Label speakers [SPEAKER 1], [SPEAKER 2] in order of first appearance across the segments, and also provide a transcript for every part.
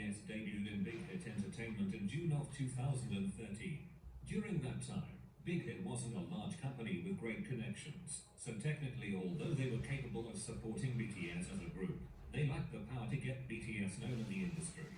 [SPEAKER 1] BTS debuted in Big Hit Entertainment in June of 2013. During that time, Big Hit wasn't a large company with great connections, so technically although they were capable of supporting BTS as a group, they lacked the power to get BTS known in the industry.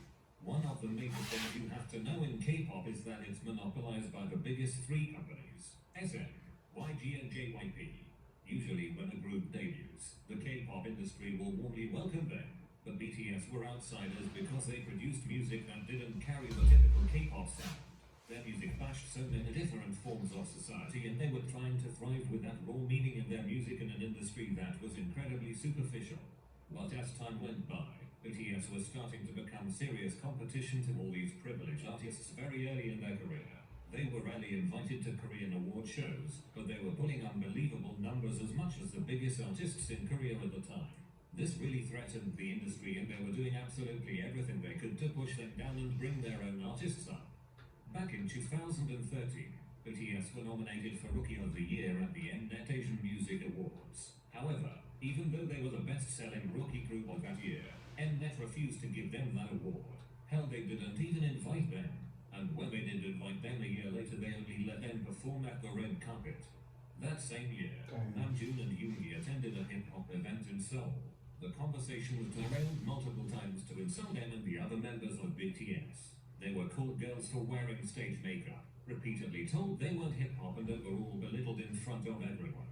[SPEAKER 1] One of the major things you have to know in K-pop is that it's monopolized by the biggest three companies, SM, YG and JYP. Usually when a group debuts, the K-pop industry will warmly welcome them, but BTS were outsiders because they produced music that didn't carry the typical K-pop sound. Their music bashed so many different forms of society, and they were trying to thrive with that raw meaning in their music in an industry that was incredibly superficial. But as time went by, BTS was starting to become serious competition to all these privileged artists very early in their career. They were rarely invited to Korean award shows, but they were pulling unbelievable numbers as much as the biggest artists in Korea at the time. This really threatened the industry, and they were doing absolutely everything they could to push them down and bring their own artists up. Back in 2013, BTS were nominated for Rookie of the Year at the Mnet Asian Music Awards. However, even though they were the best-selling rookie group of that year, Mnet refused to give them that award. Hell, they didn't even invite them. And when they did invite them a year later, they only let them perform at the red carpet. That same year, Namjoon and Yoongi attended a hip-hop event in Seoul. The conversation was derailed multiple times to insult them and the other members of BTS. They were called girls for wearing stage makeup, repeatedly told they weren't hip-hop, and overall belittled in front of everyone.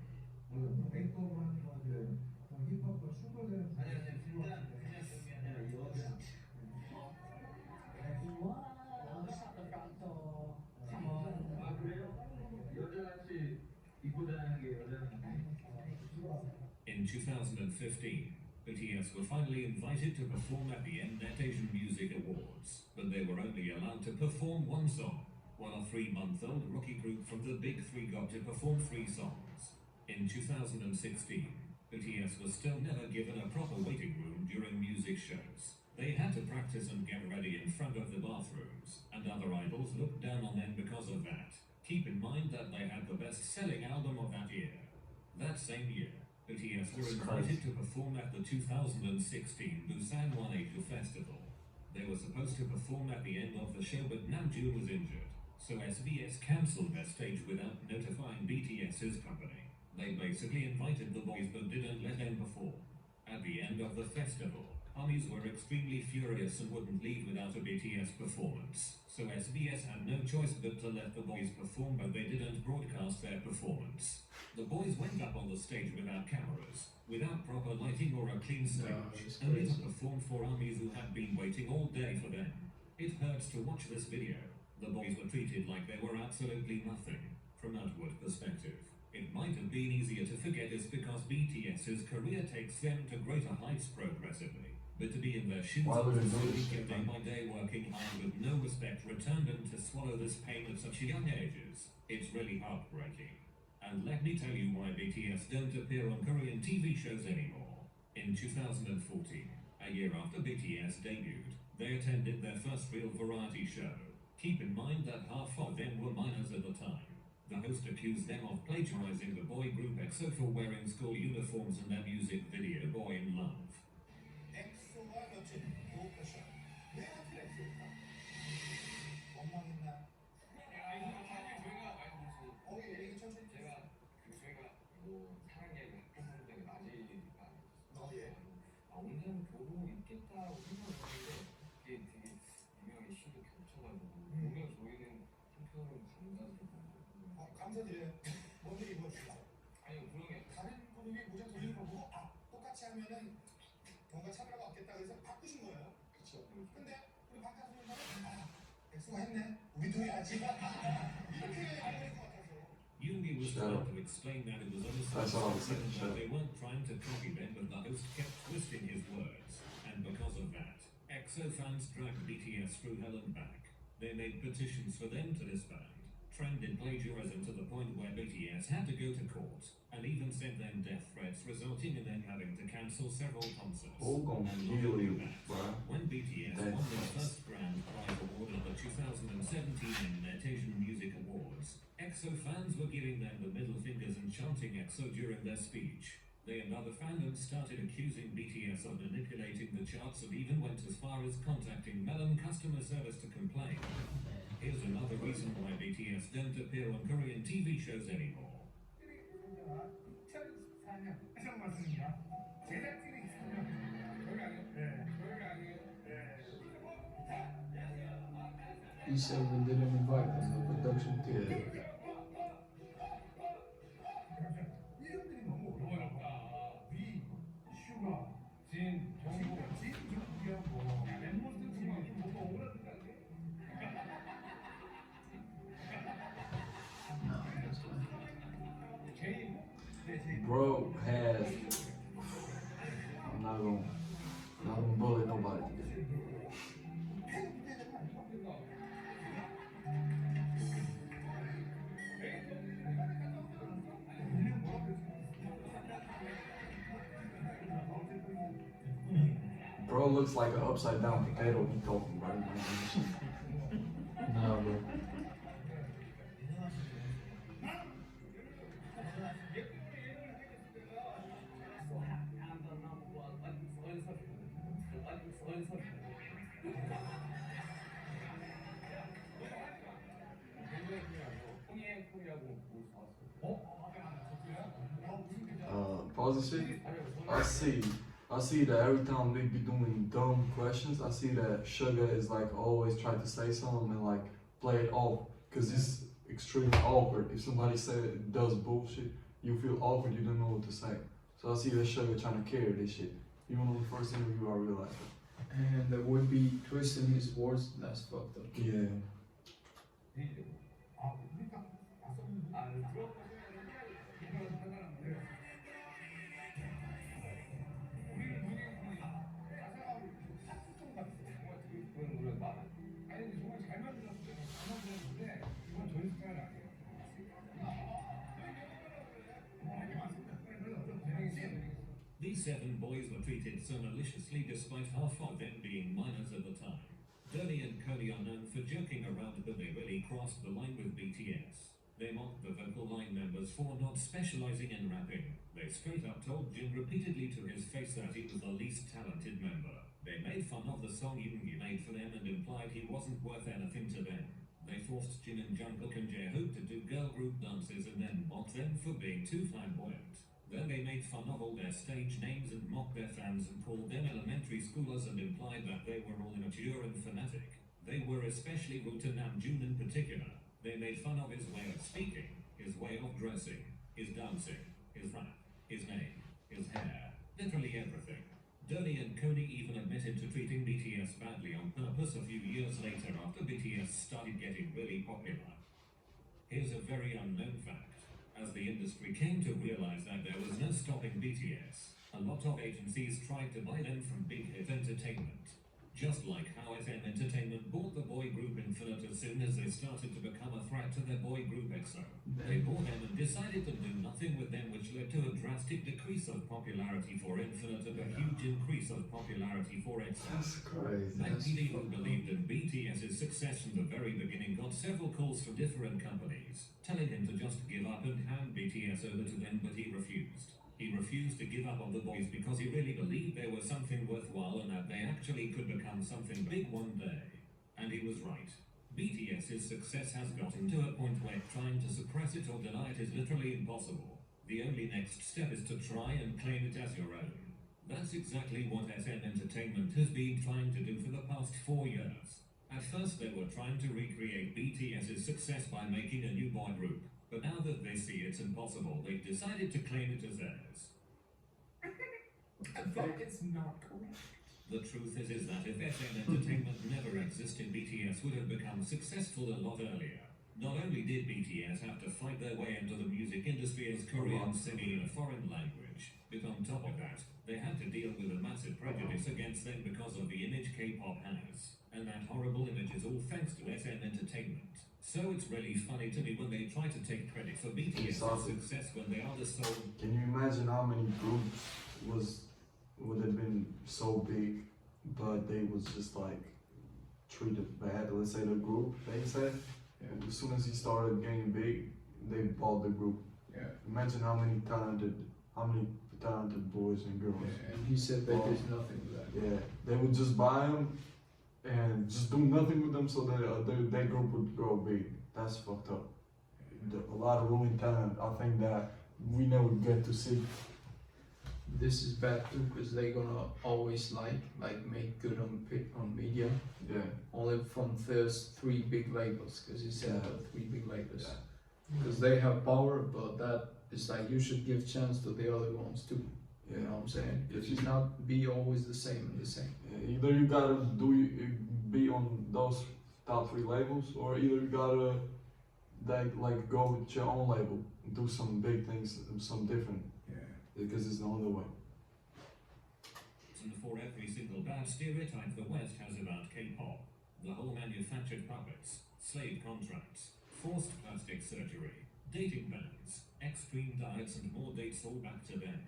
[SPEAKER 1] In 2015, BTS were finally invited to perform at the Mnet Asian Music Awards, but they were only allowed to perform one song, while a 3-month-old rookie group from the Big Three got to perform 3 songs. In 2016, BTS was still never given a proper waiting room during music shows. They had to practice and get ready in front of the bathrooms, and other idols looked down on them because of that. Keep in mind that they had the best-selling album of that year. That same year, BTS were invited to perform at the 2016 Busan One-Asia Festival. They were supposed to perform at the end of the show, but Namjoon was injured, so SBS cancelled their stage without notifying BTS's company. They basically invited the boys but didn't let them perform. At the end of the festival, ARMYs were extremely furious and wouldn't leave without a BTS performance, so SBS had no choice but to let the boys perform, but they didn't broadcast their performance. The boys went up on the stage without cameras, without proper lighting or a clean stage, only to perform for ARMYs who had been waiting all day for them. It hurts to watch this video. The boys were treated like they were absolutely nothing. From outward perspective, it might have been easier to forget this because BTS's career takes them to greater heights progressively. But to be in their shoes day by day working hard with no respect returned them to swallow this pain at such young ages, it's really heartbreaking. And let me tell you why BTS don't appear on Korean TV shows anymore. In 2014, a year after BTS debuted, they attended their first real variety show. Keep in mind that half of them were minors at the time. The host accused them of plagiarizing the boy group EXO for wearing school uniforms in their music video Boy in Love.
[SPEAKER 2] 감사드려요. 먼저 입어주세요. 아니요, 그러게 다른 분이 모자 돌리는 거 보고 똑같이 하면은 뭔가 차별화가 없겠다 그래서 바꾸신 거예요. 그렇죠. 근데 우리 방탄소년단은 엑소가 했네. 우리도 해야지. 이렇게 해버릴 것 같아서.
[SPEAKER 1] Yoongi was trying to explain that it was honestly that they weren't trying to copy them, but the host kept twisting his words. And because of that, EXO fans dragged BTS through hell and back. They made petitions for them to disband, trended plagiarism to the point where BTS had to go to court, and even sent them death threats, resulting in them having to cancel several concerts. When BTS won their first Grand Prize award at the 2017 Mnet Asian Music Awards, EXO fans were giving them the middle fingers and chanting EXO during their speech. They and other fandoms started accusing BTS of manipulating the charts and even went as far as contacting Melon customer service to complain. Here's another reason why BTS don't appear on Korean TV shows anymore.
[SPEAKER 2] 2004년 해석 맞습니다. 제작진이 있으면 저희가 아니에요? 네, 저희가 아니에요? 네.
[SPEAKER 3] He said we didn't invite them, the production team.
[SPEAKER 2] 이름들이 너무 어렵다. 위, 슈가, 진, 정보, 진, 정부하고 멤버들 중에 좀 뭔가 오그라든다는 게.
[SPEAKER 3] No, that's fine.
[SPEAKER 2] 제이, 네, 제이.
[SPEAKER 3] Bro has. I'm not gonna bully nobody today. Bro looks like an upside down potato he talking about. Nah, bro. Pause the shit. I see that every time they be doing dumb questions, I see that Sugar is like always try to say something and like play it off, cause it's extremely awkward. If somebody does bullshit, you feel awkward, you don't know what to say. So I see that Sugar trying to carry this shit. Even on the first interview, I realized it.
[SPEAKER 4] And there would be twisting his words, that's fucked up.
[SPEAKER 3] Yeah.
[SPEAKER 1] These 7 boys were treated so maliciously despite half of them being minors at the time. Donnie and Cody are known for joking around, but they really crossed the line with BTS. They mocked the vocal line members for not specializing in rapping. They straight up told Jin repeatedly to his face that he was the least talented member. They made fun of the song Yoongi made for them and implied he wasn't worth anything to them. They forced Jin and Jungkook and Jaehoon to do girl group dances and then mocked them for being too flamboyant. Then they made fun of all their stage names and mocked their fans and called them elementary schoolers and implied that they were all immature and fanatic. They were especially rude to Namjoon in particular. They made fun of his way of speaking, his way of dressing, his dancing, his rap, his name, his hair, literally everything. Donnie and Cody even admitted to treating BTS badly on purpose a few years later after BTS started getting really popular. Here's a very unknown fact. As the industry came to realize that there was no stopping BTS, a lot of agencies tried to buy them from Big Hit Entertainment. Just like how SM Entertainment bought the boy group Infinite as soon as they started to become a threat to their boy group EXO. They bought them and decided to do nothing with them, which led to a drastic decrease of popularity for Infinite and a huge increase of popularity for EXO.
[SPEAKER 3] That's crazy.
[SPEAKER 1] MTF, who believed in BTS's success from the very beginning, got several calls from different companies, telling him to just give up and hand BTS over to them, but he refused. He refused to give up on the boys because he really believed they were something worthwhile and that they actually could become something big one day. And he was right. BTS's success has gotten to a point where trying to suppress it or deny it is literally impossible. The only next step is to try and claim it as your own. That's exactly what SM Entertainment has been trying to do for the past 4 years. At first they were trying to recreate BTS's success by making a new boy group, but now that they see it's impossible, they've decided to claim it as theirs.
[SPEAKER 2] That is not correct.
[SPEAKER 1] The truth is that if SM Entertainment never existed, BTS would have become successful a lot earlier. Not only did BTS have to fight their way into the music industry as Koreans singing in a foreign language, but on top of that, they had to deal with a massive prejudice against them because of the image K-pop has. And that horrible image is all thanks to SM Entertainment. So it's really funny to me when they try to take credit for BTS's success when they are the sole.
[SPEAKER 3] Can you imagine how many groups would have been so big, but they was just like treated bad? Let's say the group, they said, and as soon as he started getting big, they bought the group.
[SPEAKER 4] Yeah.
[SPEAKER 3] Imagine how many talented boys and girls.
[SPEAKER 4] Yeah, and he said they did nothing with that.
[SPEAKER 3] Yeah, they would just buy them and just do nothing with them so that their group would grow big. That's fucked up. A lot of ruined talent. I think that we never get to see.
[SPEAKER 4] This is bad too, because they're gonna always make good on media.
[SPEAKER 3] Yeah.
[SPEAKER 4] Only from first 3 big labels, because he said
[SPEAKER 3] Yeah.
[SPEAKER 4] 3 big labels.
[SPEAKER 3] Yeah.
[SPEAKER 4] Because they have power, but that is like you should give chance to the other ones too.
[SPEAKER 3] Yeah.
[SPEAKER 4] You know what I'm saying? It
[SPEAKER 3] Yes.
[SPEAKER 4] should not be always the same and the same.
[SPEAKER 3] Yeah, either you gotta be on those top 3 labels, or either you gotta go with your own label, do some big things, some different,
[SPEAKER 4] Yeah.
[SPEAKER 3] because it's the only way.
[SPEAKER 1] And for every single bad stereotype the West has about K-pop, the whole manufactured puppets, slave contracts, forced plastic surgery, dating bans, extreme diets and more dates all back to them.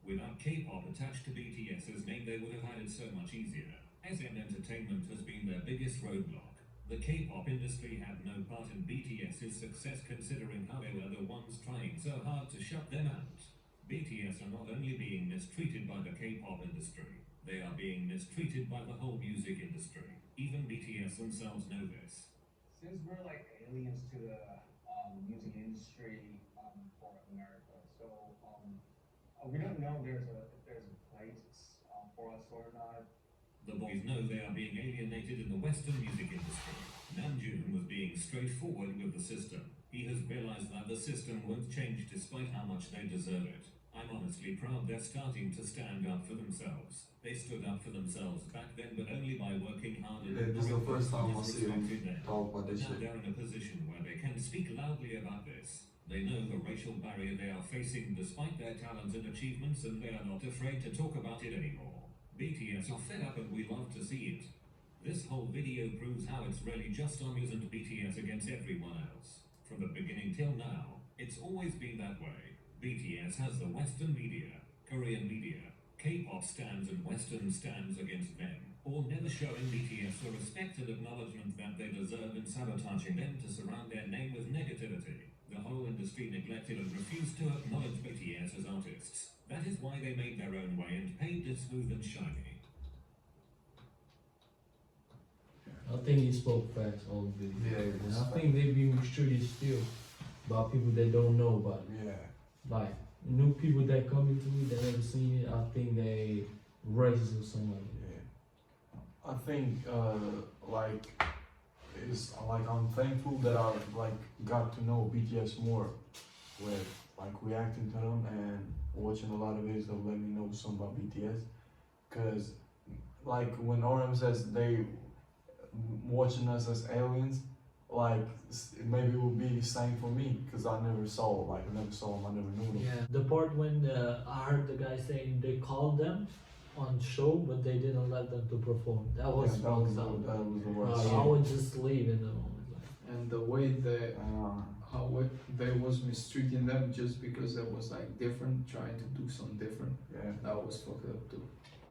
[SPEAKER 1] Without K-pop attached to BTS's name, they would have had it so much easier. SM Entertainment has been their biggest roadblock. The K-pop industry had no part in BTS's success, considering how they were the ones trying so hard to shut them out. BTS are not only being mistreated by the K-pop industry, they are being mistreated by the whole music industry. Even BTS themselves know this.
[SPEAKER 5] Since we're like aliens to the music industry for America, so we don't know if there's a place for us or not.
[SPEAKER 1] The boys know they are being alienated in the Western music industry. Namjoon was being straightforward with the system. He has realized that the system won't change despite how much they deserve it. I'm honestly proud they're starting to stand up for themselves. They stood up for themselves back then, but only by working hard and
[SPEAKER 3] Yeah, this is the first time I see them
[SPEAKER 1] disrespected them.
[SPEAKER 3] talk about
[SPEAKER 1] But
[SPEAKER 3] this
[SPEAKER 1] now
[SPEAKER 3] shit.
[SPEAKER 1] they're in a position where they can speak loudly about this. They know the racial barrier they are facing despite their talents and achievements, and they are not afraid to talk about it anymore. BTS are fed up and we love to see it. This whole video proves how it's really just ARMYs and BTS against everyone else. From the beginning till now, it's always been that way. BTS has the Western media, Korean media, K-pop stands and Western stands against them, all never showing BTS the respect and acknowledgement that they deserve and sabotaging them to surround their name with negativity. The whole industry neglected and refused to acknowledge BTS as artists. That is why they made their own way and paid it smooth and shiny.
[SPEAKER 6] I think he spoke fast all of it.
[SPEAKER 3] Yeah, it
[SPEAKER 6] And
[SPEAKER 3] was
[SPEAKER 6] I
[SPEAKER 3] fast.
[SPEAKER 6] think they be mistreated still by people that don't know about it.
[SPEAKER 3] Yeah.
[SPEAKER 6] Like new people that come into me that never seen it, I think they racist or something like that.
[SPEAKER 3] Yeah. I think I'm thankful that I got to know BTS more, with reacting to them and watching a lot of videos that let me know something about BTS. Cause when RM says they watching us as aliens, maybe it would be the same for me, cause I never saw them, I never knew them.
[SPEAKER 7] Yeah, the part when I heard the guy saying they called them on show, but they didn't let them to perform. That was
[SPEAKER 3] Yeah, that was the worst.
[SPEAKER 7] I would just leave in the moment.
[SPEAKER 4] And the way they was mistreating them just because it was different, trying to do something different,
[SPEAKER 3] Yeah.
[SPEAKER 4] that was fucked up too.